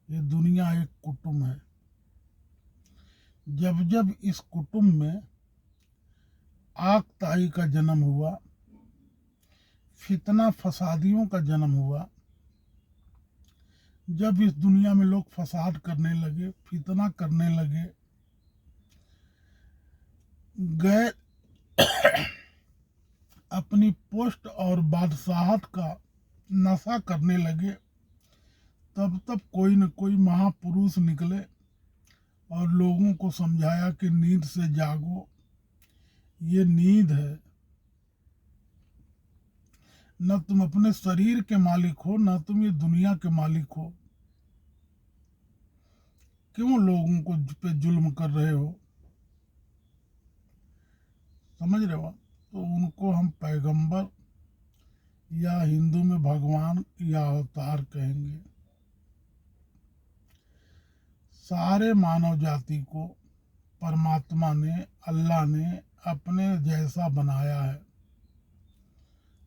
ये दुनिया एक कुटुंब है। जब जब इस कुटुंब में आग ताई का जन्म हुआ, फितना फसादियों का जन्म हुआ, जब इस दुनिया में लोग फसाद करने लगे, फितना करने लगे, गए अपनी पोस्ट और बादशाहत का नशा करने लगे, तब तब कोई न कोई महापुरुष निकले और लोगों को समझाया कि नींद से जागो, ये नींद है। न तुम अपने शरीर के मालिक हो, न तुम ये दुनिया के मालिक हो। क्यों लोगों को पे जुल्म कर रहे हो? समझ रहे हो? तो उनको हम पैगंबर या हिंदू में भगवान या अवतार कहेंगे। सारे मानव जाति को परमात्मा ने, अल्लाह ने अपने जैसा बनाया है,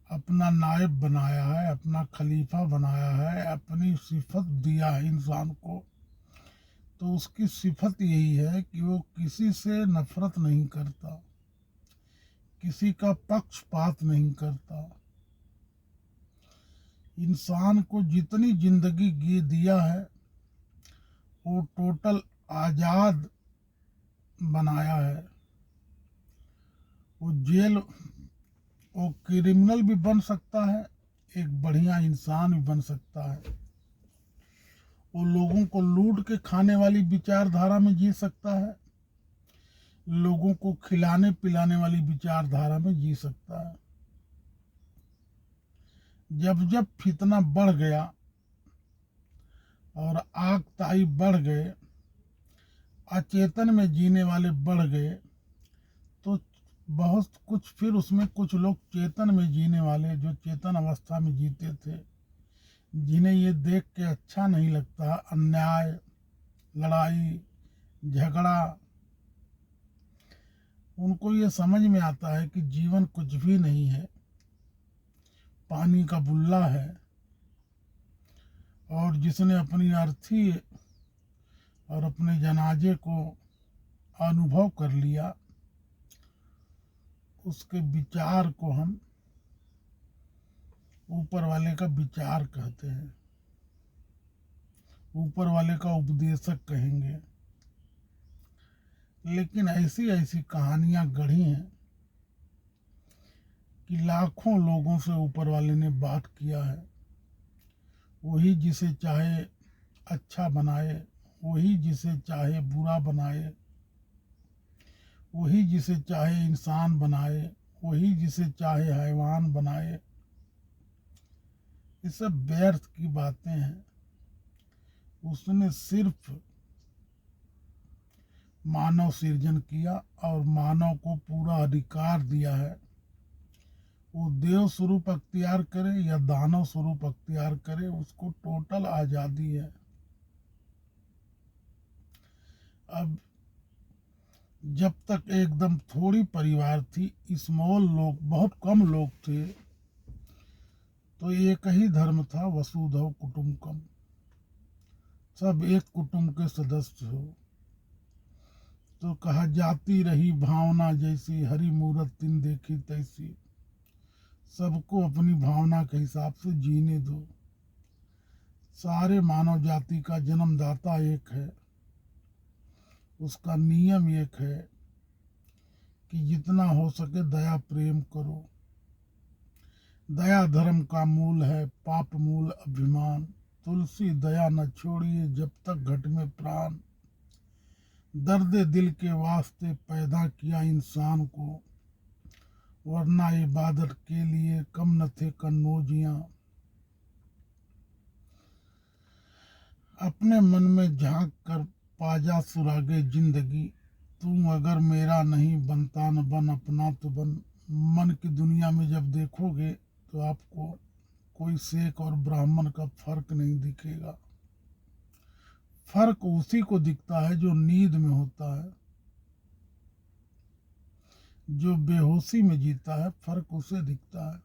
अपना नायब बनाया है, अपना खलीफा बनाया है, अपनी सिफत दिया है इंसान को। तो उसकी सिफत यही है कि वो किसी से नफरत नहीं करता, किसी का पक्षपात नहीं करता। इंसान को जितनी जिंदगी दिया है वो टोटल आज़ाद बनाया है। वो क्रिमिनल भी बन सकता है, एक बढ़िया इंसान भी बन सकता है। वो लोगों को लूट के खाने वाली विचारधारा में जी सकता है, लोगों को खिलाने पिलाने वाली विचारधारा में जी सकता है। जब जब फितना बढ़ गया और आग ताई बढ़ गए, अचेतन में जीने वाले बढ़ गए, तो बहुत कुछ फिर उसमें कुछ लोग चेतन में जीने वाले, जो चेतन अवस्था में जीते थे, जिन्हें ये देख के अच्छा नहीं लगता अन्याय, लड़ाई, झगड़ा, उनको ये समझ में आता है कि जीवन कुछ भी नहीं है, पानी का बुल्ला है। और जिसने अपनी अर्थी और अपने जनाजे को अनुभव कर लिया, उसके विचार को हम ऊपर वाले का विचार कहते हैं, ऊपर वाले का उपदेशक कहेंगे। लेकिन ऐसी ऐसी कहानियां गढ़ी हैं कि लाखों लोगों से ऊपर वाले ने बात किया है। वही जिसे चाहे अच्छा बनाए, वही जिसे चाहे बुरा बनाए, वही जिसे चाहे इंसान बनाए, वही जिसे चाहे हैवान बनाए। ये सब व्यर्थ की बातें हैं। उसने सिर्फ मानव सृजन किया और मानव को पूरा अधिकार दिया है। वो देव स्वरूप अख्तियार करे या दानव स्वरूप अख्तियार करे, उसको टोटल आज़ादी है। अब जब तक एकदम थोड़ी परिवार थी, स्मॉल लोग, बहुत कम लोग थे, तो एक ही धर्म था, वसुधैव कुटुंबकम, सब एक कुटुंब के सदस्य हो। तो कहा जाती रही भावना जैसी, हरि मूरत तिन देखी तैसी। सबको अपनी भावना के हिसाब से जीने दो। सारे मानव जाति का जन्मदाता एक है, उसका नियम एक है कि जितना हो सके दया प्रेम करो। दया धर्म का मूल है, पाप मूल अभिमान। तुलसी दया न छोड़िए जब तक घट में प्राण। दर्द दिल के वास्ते पैदा किया इंसान को, वरना इबादत के लिए कम न थे कन्नौजियां। अपने मन में झांक कर पाजा सुरागे जिंदगी। तू अगर मेरा नहीं बनता न बन अपना तो बन। मन की दुनिया में जब देखोगे तो आपको कोई शेख और ब्राह्मण का फर्क नहीं दिखेगा। फर्क उसी को दिखता है जो नींद में होता है, जो बेहोशी में जीता है, फर्क उसे दिखता है।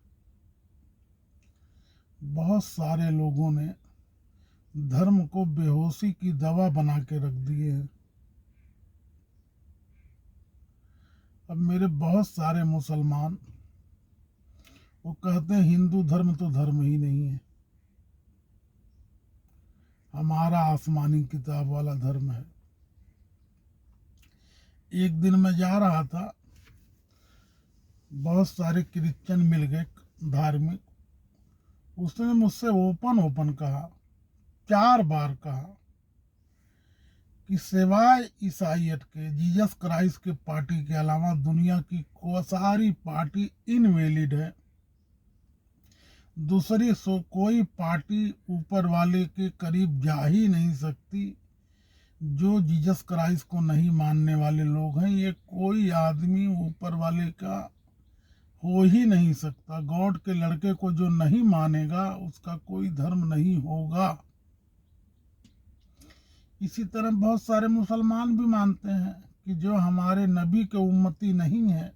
बहुत सारे लोगों ने धर्म को बेहोशी की दवा बना के रख दिए हैं। अब मेरे बहुत सारे मुसलमान वो कहते हैं हिंदू धर्म तो धर्म ही नहीं है, हमारा आसमानी किताब वाला धर्म है। एक दिन मैं जा रहा था, बहुत सारे क्रिश्चियन मिल गए धार्मिक, उसने मुझसे ओपन कहा, 4 बार कहा कि सिवाय ईसाइयत के, जीसस क्राइस्ट के पार्टी के अलावा दुनिया की सारी पार्टी इनवैलिड है। दूसरी कोई पार्टी ऊपर वाले के करीब जा ही नहीं सकती। जो जीसस क्राइस्ट को नहीं मानने वाले लोग हैं, ये कोई आदमी ऊपर वाले का हो ही नहीं सकता। गॉड के लड़के को जो नहीं मानेगा उसका कोई धर्म नहीं होगा। इसी तरह बहुत सारे मुसलमान भी मानते हैं कि जो हमारे नबी के उम्मती नहीं है,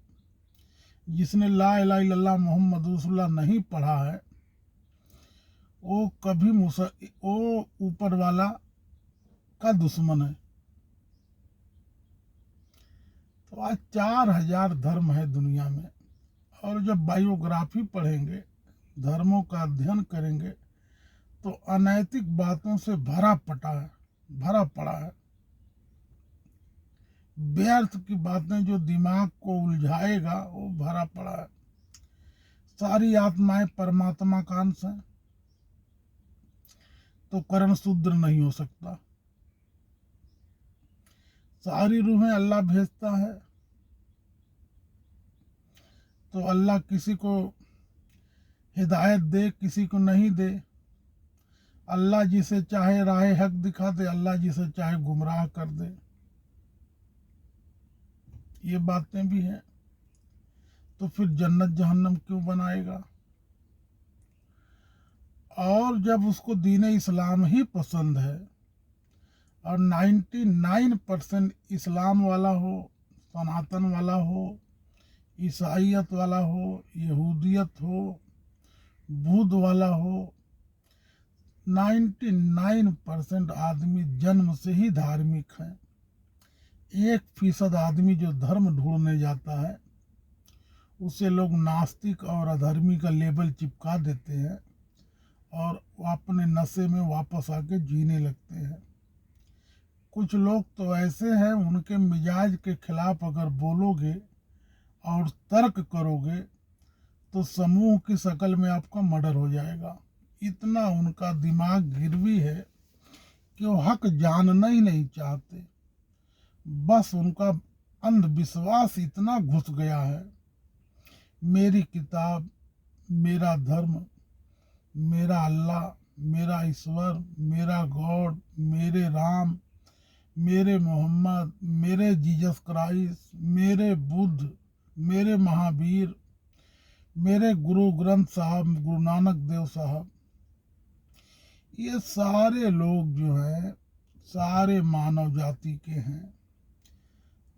जिसने ला इलाहा इल्लल्लाह मोहम्मद रसूलुल्लाह नहीं पढ़ा है, वो कभी वो ऊपर वाला का दुश्मन है। तो आज 4000 धर्म है दुनिया में, और जब बायोग्राफी पढ़ेंगे, धर्मों का अध्ययन करेंगे, तो अनैतिक बातों से भरा पड़ा है। व्यर्थ की बातें जो दिमाग को उलझाएगा वो भरा पड़ा है। सारी आत्माएं परमात्मा का अंश हैं, तो कर्ण शूद्र नहीं हो सकता। सारी रूहें अल्लाह भेजता है, तो अल्लाह किसी को हिदायत दे, किसी को नहीं दे। अल्लाह जिसे चाहे राह हक दिखा दे, अल्लाह जिसे चाहे गुमराह कर दे। ये बातें भी हैं। तो फिर जन्नत जहन्नम क्यों बनाएगा? और जब उसको दीन इस्लाम ही पसंद है, और 99% इस्लाम वाला हो, सनातन वाला हो, ईसाइयत वाला हो, यहूदियत हो, बुद्ध वाला हो, 99% आदमी जन्म से ही धार्मिक है। 1% आदमी जो धर्म ढूंढने जाता है, उसे लोग नास्तिक और अधर्मी का लेबल चिपका देते हैं, और अपने नशे में वापस आके जीने लगते हैं। कुछ लोग तो ऐसे हैं, उनके मिजाज के खिलाफ अगर बोलोगे और तर्क करोगे तो समूह की शक्ल में आपका मर्डर हो जाएगा। इतना उनका दिमाग गिरवी है कि वो हक जानना ही नहीं चाहते। बस उनका अंधविश्वास इतना घुस गया है, मेरी किताब, मेरा धर्म, मेरा अल्लाह, मेरा ईश्वर, मेरा गॉड, मेरे राम, मेरे मोहम्मद, मेरे जीसस क्राइस्ट, मेरे बुद्ध, मेरे महावीर, मेरे गुरु ग्रंथ साहब, गुरु नानक देव साहब, ये सारे लोग जो हैं सारे मानव जाति के हैं।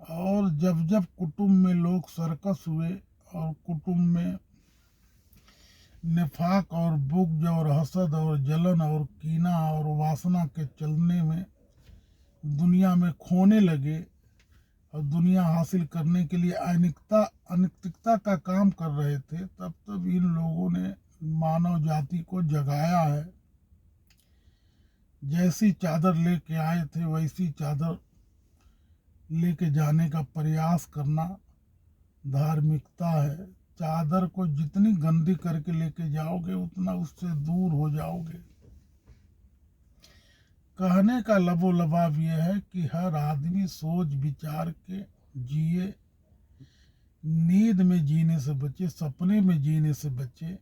और जब जब कुटुंब में लोग सर्कस हुए, और कुटुंब में निफाक और बुग़्ज़ और हसद और जलन और कीना और वासना के चलने में दुनिया में खोने लगे, और दुनिया हासिल करने के लिए अनैतिकता का काम कर रहे थे, तब इन लोगों ने मानव जाति को जगाया है। जैसी चादर लेके आए थे वैसी चादर लेके जाने का प्रयास करना धार्मिकता है। चादर को जितनी गंदी करके लेके जाओगे उतना उससे दूर हो जाओगे। कहने का लबो लबाब यह है कि हर आदमी सोच विचार के जिए, नींद में जीने से बचे, सपने में जीने से बचे,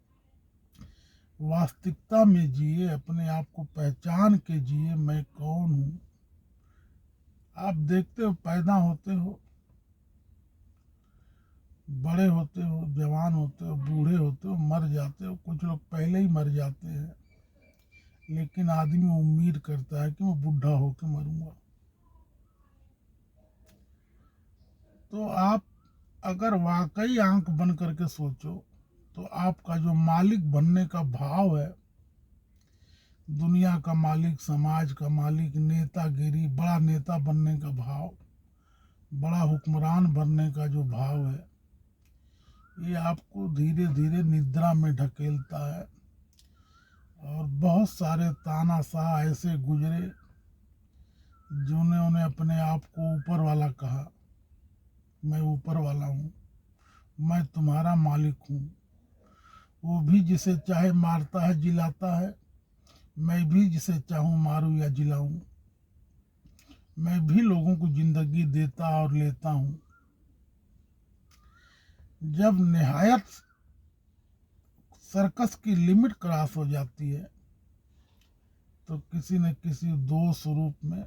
वास्तविकता में जिए, अपने आप को पहचान के जिए, मैं कौन हूँ। आप देखते हो, पैदा होते हो, बड़े होते हो, जवान होते हो, बूढ़े होते हो, मर जाते हो। कुछ लोग पहले ही मर जाते हैं, लेकिन आदमी उम्मीद करता है कि मैं बूढ़ा होकर मरूंगा। तो आप अगर वाकई आंख बंद करके सोचो, तो आपका जो मालिक बनने का भाव है, दुनिया का मालिक, समाज का मालिक, नेतागिरी, बड़ा नेता बनने का भाव, बड़ा हुक्मरान बनने का जो भाव है, ये आपको धीरे धीरे निद्रा में ढकेलता है। और बहुत सारे तानाशाह ऐसे गुजरे जिन्होंने अपने आप को ऊपर वाला कहा, मैं ऊपर वाला हूँ, मैं तुम्हारा मालिक हूँ। वो भी जिसे चाहे मारता है, जिलाता है, मैं भी जिसे चाहूँ मारूं या जिलाऊं। मैं भी लोगों को जिंदगी देता और लेता हूँ। जब निहायत सर्कस की लिमिट क्रॉस हो जाती है तो किसी न किसी दोष रूप में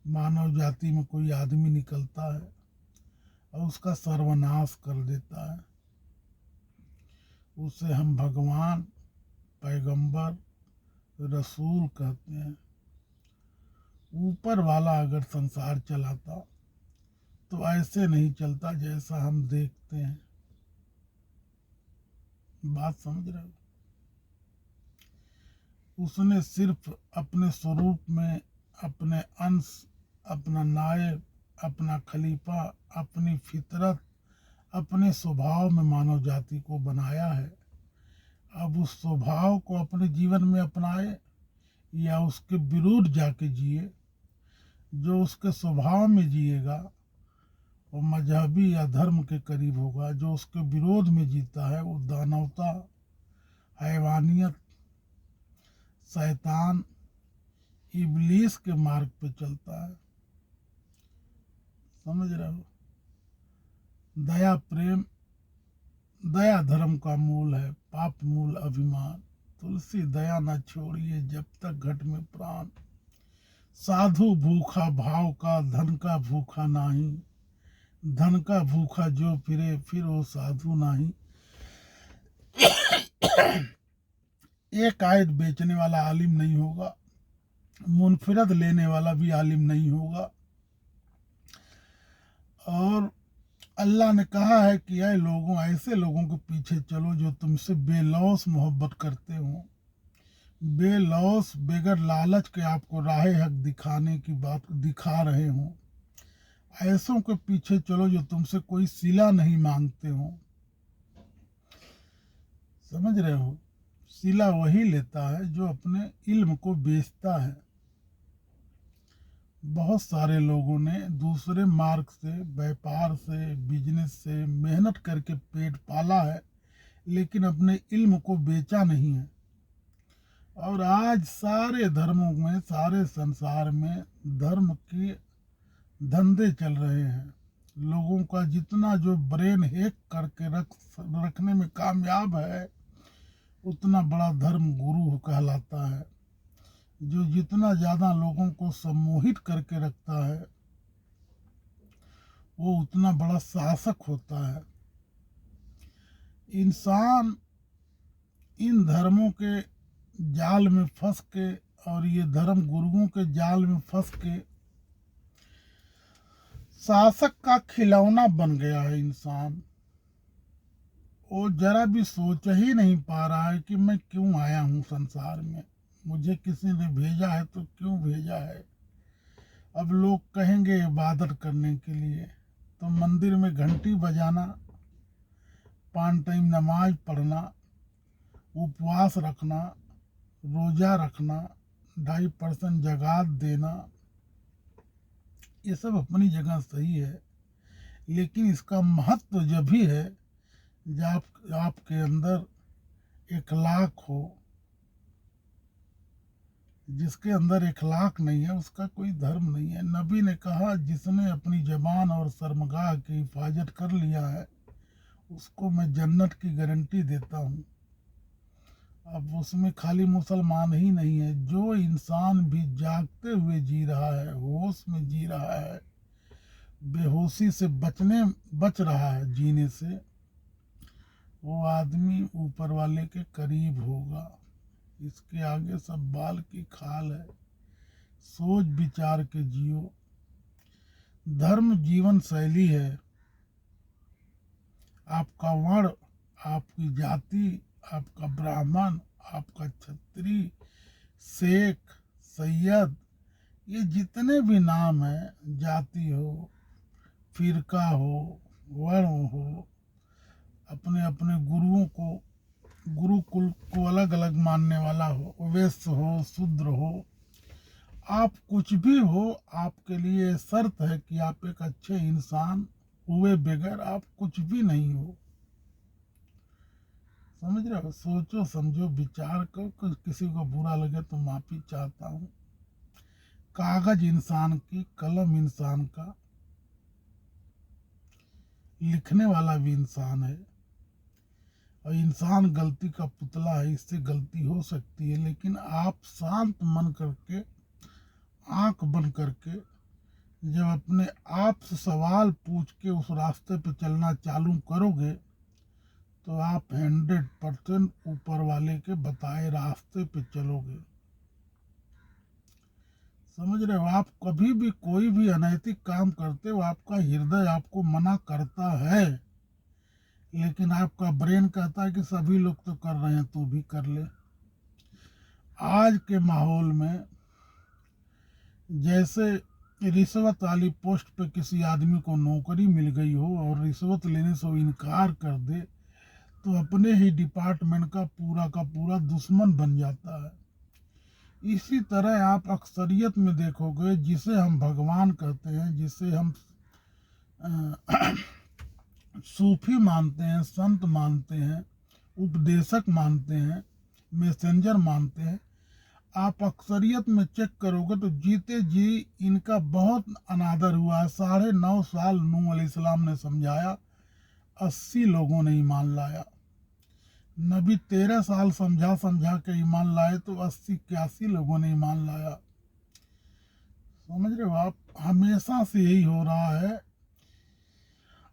मानव जाति में कोई आदमी निकलता है और उसका सर्वनाश कर देता है। उसे हम भगवान, पैगंबर, रसूल कहते हैं। ऊपर वाला अगर संसार चलाता तो ऐसे नहीं चलता जैसा हम देखते हैं। बात समझ रहे हो? उसने सिर्फ अपने स्वरूप में अपने अंश, अपना नायब, अपना खलीफा, अपनी फितरत, अपने स्वभाव में मानव जाति को बनाया है। अब उस स्वभाव को अपने जीवन में अपनाए या उसके विरुद्ध जाके जिए। जो उसके स्वभाव में जिएगा वो मजहबी या धर्म के करीब होगा। जो उसके विरोध में जीता है वो दानवता, हैवानियत, शैतान, इबलीस के मार्ग पे चलता है। समझ रहे हो? दया प्रेम, दया धर्म का मूल है, पाप मूल अभिमान। तुलसी दया न छोड़िए जब तक घट में प्राण। साधु भूखा भाव का, धन का भूखा नाही। धन का भूखा जो फिरे फिर वो साधु नाही। एक आयत बेचने वाला आलिम नहीं होगा, मुनफिरत लेने वाला भी आलिम नहीं होगा। और अल्लाह ने कहा है कि ऐ लोगों, ऐसे लोगों के पीछे चलो जो तुमसे बेलौस मोहब्बत करते हो, बेलौस बेगर लालच के आपको राह हक दिखाने की बात दिखा रहे हो। ऐसों के पीछे चलो जो तुमसे कोई सिला नहीं मांगते हो। समझ रहे हो? सिला वही लेता है जो अपने इल्म को बेचता है। बहुत सारे लोगों ने दूसरे मार्ग से, व्यापार से, बिजनेस से मेहनत करके पेट पाला है, लेकिन अपने इल्म को बेचा नहीं है। और आज सारे धर्मों में, सारे संसार में धर्म के धंधे चल रहे हैं। लोगों का जितना जो ब्रेन हैक करके रखने में कामयाब है, उतना बड़ा धर्म गुरु कहलाता है। जो जितना ज़्यादा लोगों को सम्मोहित करके रखता है वो उतना बड़ा शासक होता है। इंसान इन धर्मों के जाल में फंस के और ये धर्म गुरुओं के जाल में फंस के शासक का खिलौना बन गया है। इंसान वो जरा भी सोच ही नहीं पा रहा है कि मैं क्यों आया हूँ संसार में, मुझे किसी ने भेजा है तो क्यों भेजा है। अब लोग कहेंगे इबादत करने के लिए, तो मंदिर में घंटी बजाना, 5 टाइम नमाज पढ़ना, उपवास रखना, रोजा रखना, 2.5% जगात देना, ये सब अपनी जगह सही है। लेकिन इसका महत्व जब भी है जब आपके अंदर इखलाक हो। जिसके अंदर इखलाक नहीं है उसका कोई धर्म नहीं है। नबी ने कहा जिसने अपनी जबान और शर्मगाह की हिफाजत कर लिया है उसको मैं जन्नत की गारंटी देता हूँ। अब उसमें खाली मुसलमान ही नहीं है, जो इंसान भी जागते हुए जी रहा है, होश में जी रहा है, बेहोशी से बच रहा है जीने से, वो आदमी ऊपर वाले के करीब होगा। इसके आगे सब बाल की खाल है। सोच विचार के जियो। धर्म जीवन शैली है। आपका वर्ण, आपकी जाति, आपका ब्राह्मण, आपका क्षत्रिय, शेख, सैयद, ये जितने भी नाम हैं, जाति हो, फिरका हो, वर्ण हो, अपने अपने गुरुओं को, गुरुकुल को अलग अलग मानने वाला हो, वैश्य हो, शूद्र हो, आप कुछ भी हो, आपके लिए शर्त है कि आप एक अच्छे इंसान हुए बगैर आप कुछ भी नहीं हो। समझ रहे हो? सोचो समझो विचार करो, किसी को बुरा लगे तो माफी चाहता हूँ। कागज इंसान की, कलम इंसान का, लिखने वाला भी इंसान है, और इंसान गलती का पुतला है, इससे गलती हो सकती है। लेकिन आप शांत मन करके, आंख बंद करके, जब अपने आप से सवाल पूछ के उस रास्ते पे चलना चालू करोगे, तो आप 100% ऊपर वाले के बताए रास्ते पे चलोगे। समझ रहे हो? आप कभी भी कोई भी अनैतिक काम करते हो, आपका हृदय आपको मना करता है, लेकिन आपका ब्रेन कहता है कि सभी लोग तो कर रहे हैं, तू भी कर ले। आज के माहौल में जैसे रिश्वत वाली पोस्ट पे किसी आदमी को नौकरी मिल गई हो और रिश्वत लेने से वो इनकार कर दे, तो अपने ही डिपार्टमेंट का पूरा दुश्मन बन जाता है। इसी तरह आप अक्सरियत में देखोगे, जिसे हम भगवान कहते हैं, जिसे हम सूफी मानते हैं, संत मानते हैं, उपदेशक मानते हैं, मैसेंजर मानते हैं, आप अक्सरियत में चेक करोगे तो जीते जी इनका बहुत अनादर हुआ है। 9.5 साल नूह अलैहिस्सलाम ने समझाया, 80 लोगों ने ईमान लाया। नबी 13 साल समझा समझा के ईमान लाए, तो 80-81 लोगों ने ईमान लाया। समझ रहे हो? आप हमेशा से यही हो रहा है।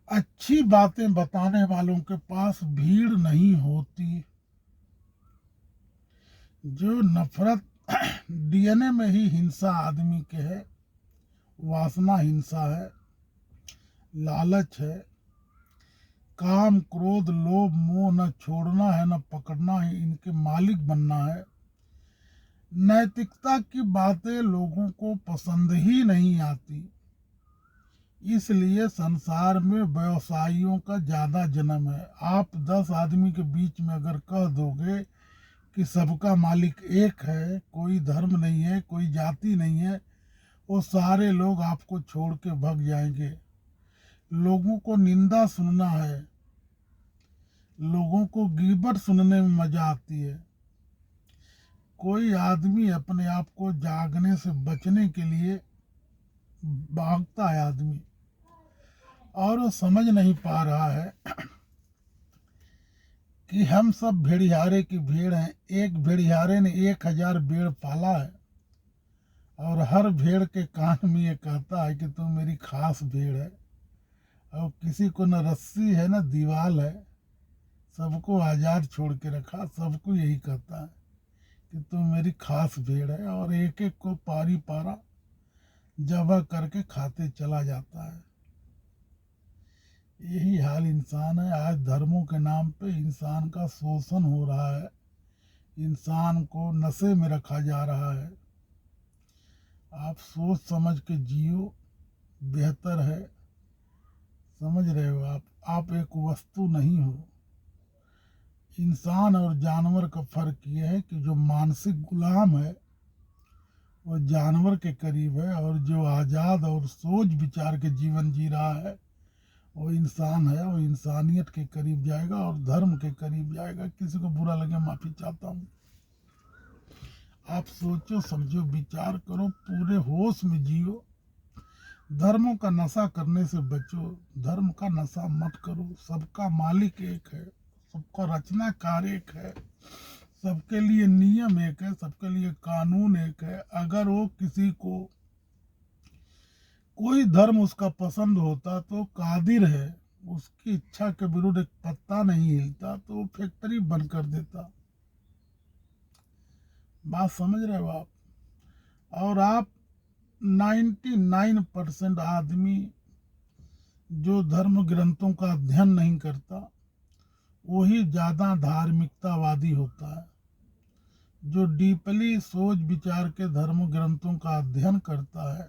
अच्छी बातें बताने वालों के पास भीड़ नहीं होती। जो नफरत डीएनए में ही हिंसा आदमी के है, वासना हिंसा है, लालच है, काम क्रोध लोभ मोह न छोड़ना है न पकड़ना है, इनके मालिक बनना है। नैतिकता की बातें लोगों को पसंद ही नहीं आती, इसलिए संसार में व्यवसायियों का ज्यादा जन्म है। आप 10 आदमी के बीच में अगर कह दोगे कि सबका मालिक एक है, कोई धर्म नहीं है, कोई जाति नहीं है, वो सारे लोग आपको छोड़ के भाग जाएंगे। लोगों को निंदा सुनना है, लोगों को गीबत सुनने में मजा आती है। कोई आदमी अपने आप को जागने से बचने के लिए भागता है आदमी, और वो समझ नहीं पा रहा है कि हम सब भेड़िहारे की भीड़ हैं। एक भेड़िहारे ने 1000 भेड़ पाला है, और हर भेड़ के कान में ये कहता है कि तू मेरी खास भेड़ है। और किसी को न रस्सी है न दीवाल है, सबको आज़ाद छोड़ के रखा, सबको यही कहता है कि तू मेरी खास भेड़ है, और एक एक को पारी पारा जबा करके खाते चला जाता है। यही हाल इंसान है। आज धर्मों के नाम पे इंसान का शोषण हो रहा है, इंसान को नशे में रखा जा रहा है। आप सोच समझ के जियो, बेहतर है। समझ रहे हो? आप एक वस्तु नहीं हो। इंसान और जानवर का फर्क यह है कि जो मानसिक गुलाम है वो जानवर के करीब है, और जो आज़ाद और सोच विचार के जीवन जी रहा है वो इंसान है। वो इंसानियत के करीब जाएगा और धर्म के करीब जाएगा। किसी को बुरा लगे माफ़ी चाहता हूँ। आप सोचो समझो विचार करो, पूरे होश में जियो। धर्मों का नशा करने से बचो, धर्म का नशा मत करो। सबका मालिक एक है, सबका रचनाकार एक है, सबके लिए नियम एक है, सबके लिए कानून एक है। अगर वो किसी को कोई धर्म उसका पसंद होता तो कादिर है, उसकी इच्छा के विरुद्ध एक पत्ता नहीं हिलता, तो वो फैक्ट्री बंद कर देता। बात समझ रहे हो आप? और आप 99% आदमी जो धर्म ग्रंथों का अध्ययन नहीं करता, वही ज़्यादा धार्मिकतावादी होता है। जो डीपली सोच विचार के धर्म ग्रंथों का अध्ययन करता है,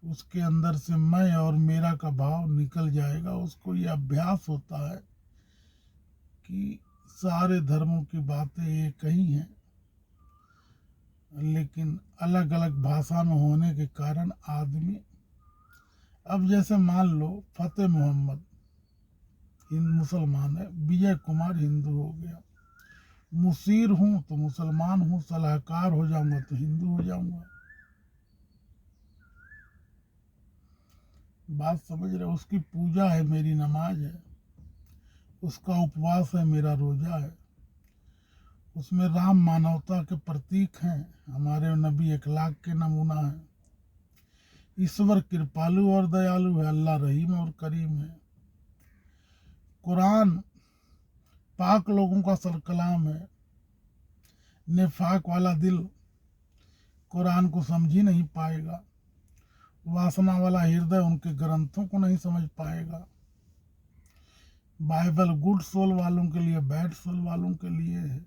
उसके अंदर से मैं और मेरा का भाव निकल जाएगा। उसको ये अभ्यास होता है कि सारे धर्मों की बातें एक ही हैं, लेकिन अलग अलग भाषा में होने के कारण आदमी, अब जैसे मान लो फतेह मोहम्मद मुसलमान है, विजय कुमार हिंदू हो गया, मुशीर हूँ तो मुसलमान हूँ, सलाहकार हो जाऊंगा तो हिंदू हो जाऊंगा। बात समझ रहे? उसकी पूजा है, मेरी नमाज है, उसका उपवास है, मेरा रोजा है। उसमें राम मानवता के प्रतीक हैं, हमारे नबी अखलाक के नमूना है। ईश्वर कृपालु और दयालु है, अल्लाह रहीम और करीम है। कुरान पाक लोगों का सर कलाम है। नेफाक वाला दिल कुरान को समझ ही नहीं पाएगा, वासना वाला हृदय उनके ग्रंथों को नहीं समझ पाएगा। बाइबल गुड सोल वालों के लिए, बैड सोल वालों के लिए है।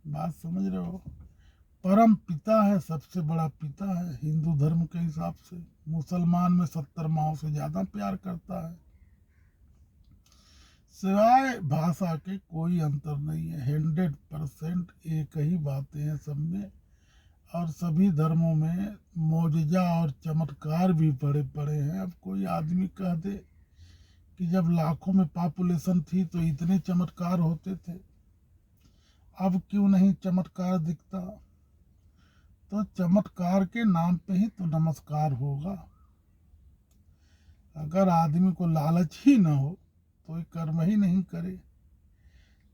बात समझ रहे हो? परम पिता है, सबसे बड़ा पिता है हिंदू धर्म के हिसाब से। मुसलमान में 70 माओं से ज्यादा प्यार करता है। सिवाय भाषा के कोई अंतर नहीं है, 100% एक ही बातें हैं सब में। और सभी धर्मों में मौजजा और चमत्कार भी बड़े बड़े हैं। अब कोई आदमी कह दे कि जब लाखों में पॉपुलेशन थी तो इतने चमत्कार होते थे, अब क्यों नहीं चमत्कार दिखता? तो चमत्कार के नाम पे ही तो नमस्कार होगा। अगर आदमी को लालच ही न हो तो कर्म ही नहीं करे।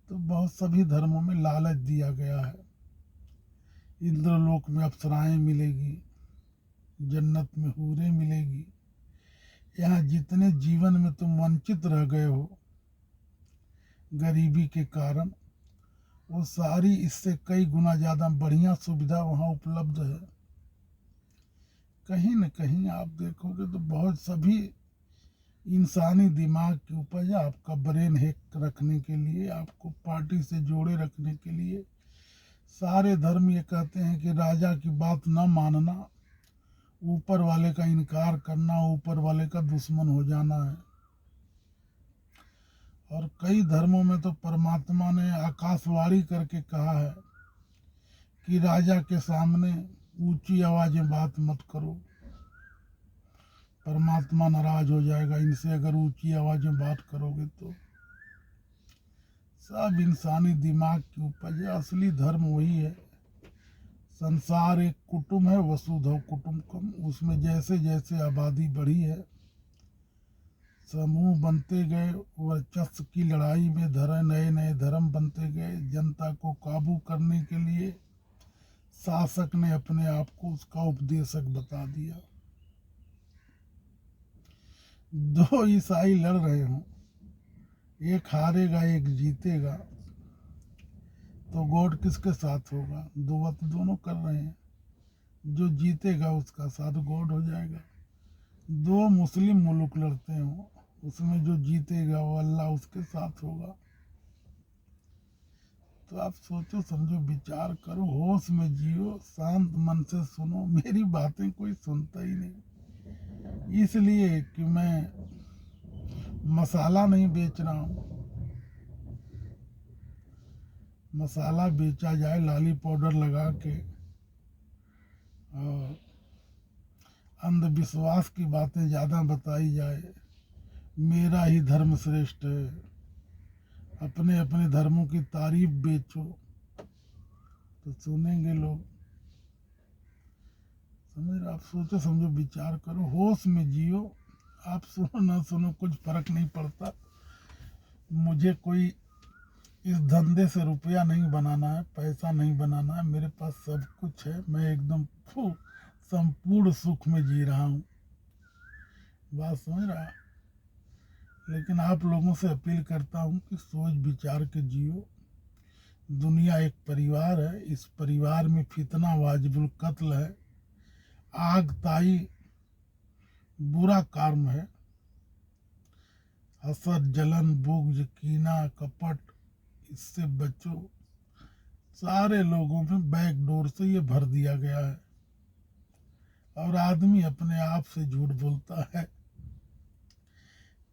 तो बहुत सभी धर्मों में लालच दिया गया है। इंद्रलोक में अप्सराएं मिलेगी, जन्नत में हूरें मिलेगी। यहाँ जितने जीवन में तुम वंचित रह गए हो गरीबी के कारण, वो सारी इससे कई गुना ज्यादा बढ़िया सुविधा वहाँ उपलब्ध है। कहीं न कहीं आप देखोगे तो बहुत सभी इंसानी दिमाग की उपज है। आपका ब्रेन हैक रखने के लिए, आपको पार्टी से जोड़े रखने के लिए सारे धर्म ये कहते हैं कि राजा की बात न मानना, ऊपर वाले का इनकार करना, ऊपर वाले का दुश्मन हो जाना है। और कई धर्मों में तो परमात्मा ने आकाशवाणी करके कहा है कि राजा के सामने ऊंची आवाज में बात मत करो, परमात्मा नाराज हो जाएगा इनसे अगर ऊंची आवाज में बात करोगे तो। सब इंसानी दिमाग की उपज है। असली धर्म वही है। संसार एक कुटुंब है, वसुधैव कुटुंबकम। उसमें जैसे जैसे आबादी बढ़ी है, समूह बनते गए, वर्चस्व की लड़ाई में नए नए धर्म बनते गए। जनता को काबू करने के लिए शासक ने अपने आप को उसका उपदेशक बता दिया। दो ईसाई लड़ रहे हों, एक हारेगा एक जीतेगा, तो गॉड किसके साथ होगा? दोनों कर रहे हैं। जो जीतेगा उसका साथ गॉड हो जाएगा। दो मुस्लिम मुल्क लड़ते हो, उसमें जो जीतेगा वो अल्लाह उसके साथ होगा। तो आप सोचो समझो, विचार करो, होश में जियो, शांत मन से सुनो। मेरी बातें कोई सुनता ही नहीं, इसलिए कि मैं मसाला नहीं बेच रहा हूँ। मसाला बेचा जाए लाली पाउडर लगा के, और अंधविश्वास की बातें ज़्यादा बताई जाए, मेरा ही धर्म श्रेष्ठ है, अपने अपने धर्मों की तारीफ बेचो, तो सुनेंगे लोग। समझ? आप सोचो समझो, विचार करो, होश में जियो। आप सुनो ना सुनो कुछ फर्क नहीं पड़ता। मुझे कोई इस धंधे से रुपया नहीं बनाना है, पैसा नहीं बनाना है। मेरे पास सब कुछ है, मैं एकदम संपूर्ण सुख में जी रहा हूँ। बात समझ रहा? लेकिन आप लोगों से अपील करता हूँ कि सोच विचार के जियो। दुनिया एक परिवार है, इस परिवार में फितना वाजिबुल कत्ल है, आग ताई बुरा कर्म है, हसद जलन बुग्ज कीना कपट, इससे बचो। सारे लोगों में बैक डोर से ये भर दिया गया है और आदमी अपने आप से झूठ बोलता है।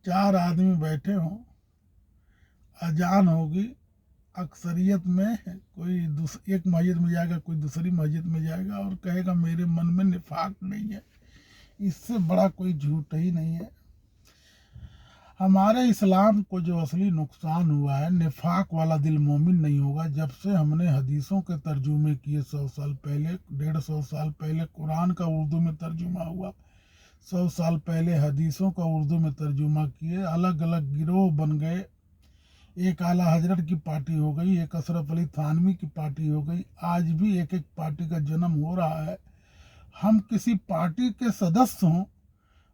4 आदमी बैठे हों, अजान होगी, अक्सरियत में कोई एक मस्जिद में जाएगा, कोई दूसरी मस्जिद में जाएगा और कहेगा मेरे मन में निफाक नहीं है। इससे बड़ा कोई झूठ ही नहीं है। हमारे इस्लाम को जो असली नुकसान हुआ है, निफाक वाला दिल मोमिन नहीं होगा। जब से हमने हदीसों के तर्जुमे किए 100 साल पहले, 150 साल पहले कुरान का उर्दू में तर्जुमा हुआ, 100 साल पहले हदीसों का उर्दू में तर्जुमा किए, अलग अलग गिरोह बन गए। एक आला हजरत की पार्टी हो गई, एक अशरफ अली थानवी की पार्टी हो गई। आज भी एक एक पार्टी का जन्म हो रहा है। हम किसी पार्टी के सदस्य हों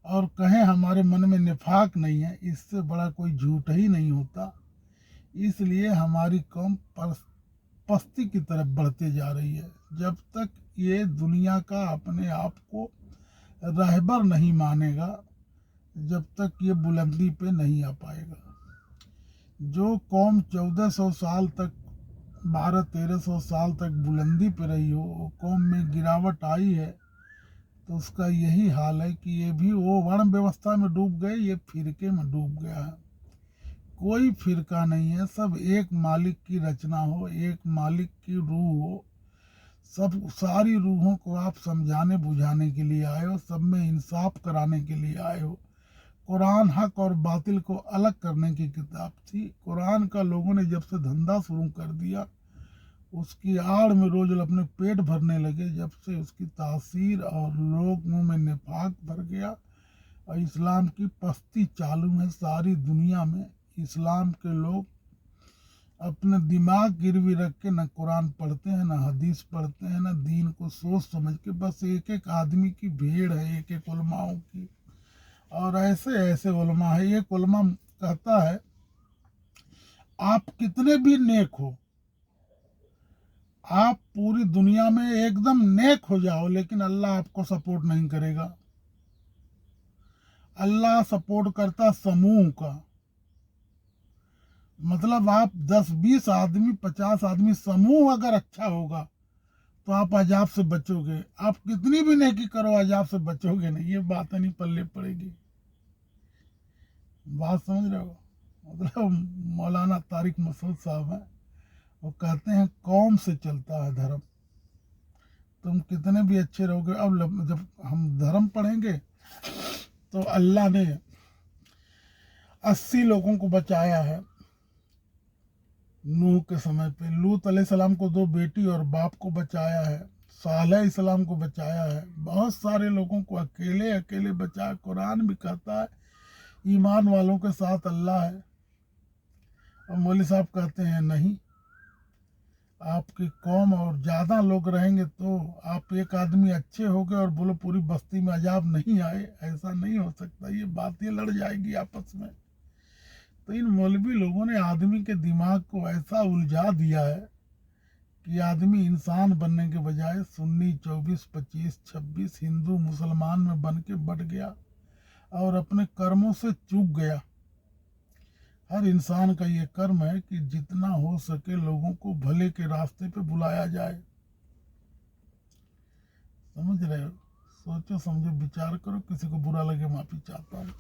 और कहें हमारे मन में निफाक नहीं है, इससे बड़ा कोई झूठ ही नहीं होता। इसलिए हमारी कौम पस्ती की तरफ बढ़ते जा रही है। जब तक ये दुनिया का अपने आप को रहबर नहीं मानेगा, जब तक ये बुलंदी पे नहीं आ पाएगा। जो कौम 1400 साल तक, 1200-1300 साल तक बुलंदी पे रही हो, वो कौम में गिरावट आई है, तो उसका यही हाल है कि ये भी वो वर्ण व्यवस्था में डूब गए, ये फिरके में डूब गया है। कोई फिरका नहीं है, सब एक मालिक की रचना हो, एक मालिक की रूह हो। सब सारी रूहों को आप समझाने बुझाने के लिए आए हो, सब में इंसाफ कराने के लिए आए हो। कुरान हक और बातिल को अलग करने की किताब थी। कुरान का लोगों ने जब से धंधा शुरू कर दिया, उसकी आड़ में रोज अपने पेट भरने लगे, जब से उसकी तासीर और लोगों में निफाक भर गया और इस्लाम की पस्ती चालू है सारी दुनिया में। इस्लाम के लोग अपने दिमाग गिरवी रख के न कुरान पढ़ते हैं, न हदीस पढ़ते हैं, न दीन को सोच समझ के, बस एक एक आदमी की भीड़ है, एक एक उलमाओं की। और ऐसे ऐसे उलमा है। एक उलमा कहता है आप कितने भी नेक हो, आप पूरी दुनिया में एकदम नेक हो जाओ, लेकिन अल्लाह आपको सपोर्ट नहीं करेगा। अल्लाह सपोर्ट करता समूह का। मतलब आप 10-20 आदमी, 50 आदमी समूह अगर अच्छा होगा तो आप अजाब से बचोगे। आप कितनी भी नेकी करो, अजाब से बचोगे नहीं। ये बात नहीं पल्ले पड़ेगी। बात समझ रहे हो? मतलब मौलाना तारिक मसूद साहब हैं, वो कहते हैं कौम से चलता है धर्म। तुम कितने भी अच्छे रहोगे, अब जब हम धर्म पढ़ेंगे तो अल्लाह ने 80 लोगों को बचाया है नूह के समय पे। लूत अलैहिस्सलाम को 2 बेटी और बाप को बचाया है। सालेह इस्लाम को बचाया है। बहुत सारे लोगों को अकेले अकेले बचाया। कुरान भी कहता है ईमान वालों के साथ अल्लाह है। और मौलवी साहब कहते हैं नहीं, आपकी कौम और ज़्यादा लोग रहेंगे तो आप एक आदमी अच्छे हो गए और बोलो पूरी बस्ती में अजाब नहीं आए, ऐसा नहीं हो सकता। ये बातें लड़ जाएगी आपस में। तो इन मौलवी लोगों ने आदमी के दिमाग को ऐसा उलझा दिया है कि आदमी इंसान बनने के बजाय सुन्नी 24, 25, 26 हिंदू मुसलमान में बन के बढ़ गया और अपने कर्मों से चूक गया। हर इंसान का ये कर्म है कि जितना हो सके लोगों को भले के रास्ते पे बुलाया जाए। समझ रहे हो? सोचो समझो विचार करो। किसी को बुरा लगे माफी चाहता हूँ।